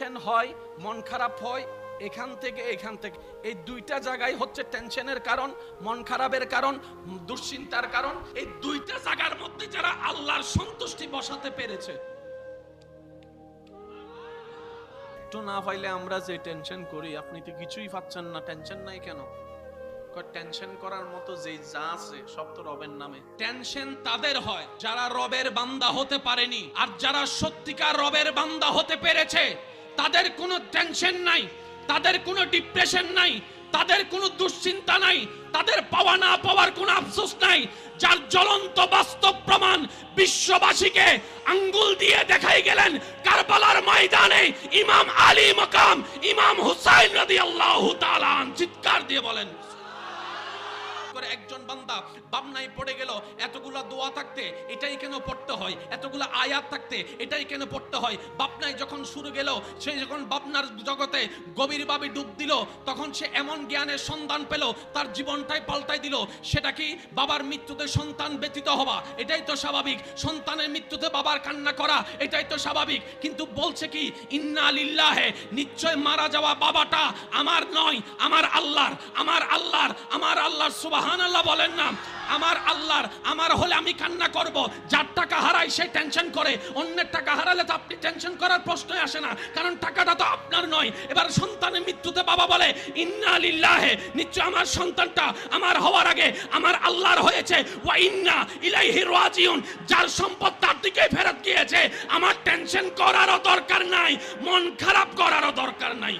Tension হয়, মন খারাপ হয়, এখান থেকে এই দুইটা জায়গায় হচ্ছে টেনশনের কারণ, মন খারাপের কারণ, দুশ্চিন্তার কারণ। এই দুইটা জায়গার মধ্যে যারা আল্লাহর সন্তুষ্টি বসাতে পেরেছে, একটু না পাইলে আমরা যে টেনশন করি, আপনি তো কিছুই পাচ্ছেন না, টেনশন নাই কেন? টেনশন করার মতো যে যা আছে সব তো রবের নামে। টেনশন তাদের হয় যারা রবের বান্দা হতে পারেনি, আর যারা সত্যিকার রবের বান্দা হতে পেরেছে তাদের কোনো টেনশন নাই, তাদের কোনো ডিপ্রেশন নাই, তাদের কোনো দুশ্চিন্তা নাই, তাদের পাওয়া না পাওয়ার কোনো আফসোস নাই। যার জ্বলন্ত বাস্তব প্রমাণ বিশ্ববাসীকে আঙ্গুল দিয়ে দেখাই গেলেন কারবালার ময়দানে ইমাম আলী মাকাম ইমাম হুসাইন রাদিয়াল্লাহু তাআলা চিৎকার দিয়ে বলেন, একজন বান্দা বামনায় পড়ে গেল, এতগুলা দোয়া থাকতে এটাই কেন পড়তে হয়, এতগুলা আয়াত থাকতে এটাই কেন পড়তে হয়? বামনায় যখন শুরু গেল, সে যখন বামনার জগতে গভীরভাবে ডুব দিল, তখন সে এমন জ্ঞানের সন্ধান পেল, তার জীবনটাই পাল্টাই দিল। সেটা কি? বাবার মৃত্যুতে সন্তান ব্যতীত হওয়া, এটাই তো স্বাভাবিক। সন্তানের মৃত্যুতে বাবার কান্না করা, এটাই তো স্বাভাবিক। কিন্তু বলছে কি, ইন্না লিল্লাহি, নিশ্চয় মারা যাওয়া বাবাটা আমার নয়, আমার আল্লাহর, আমার আল্লাহর, আমার আল্লাহর। সুবহানাল্লাহ বলেন না? আমার আল্লাহর, আমার হলে আমি কান্না করব। যার টাকা হারায় সে টেনশন করে, অন্যের টাকা হারালে তো আপনি টেনশন করার প্রশ্নই আসে না, কারণ টাকাটা তো আপনার নয়। এবার সন্তানের মৃত্যুতে বাবা বলে ইন্না লিল্লাহি, নিশ্চয় আমার সন্তানটা আমার হওয়ার আগে আমার আল্লাহর হয়েছে, ওয়া ইন্না ইলাইহি রাজিউন, যার সম্পদ তার দিকে ফেরত গিয়েছে। আমার টেনশন করারও দরকার নাই, মন খারাপ করারও দরকার নাই।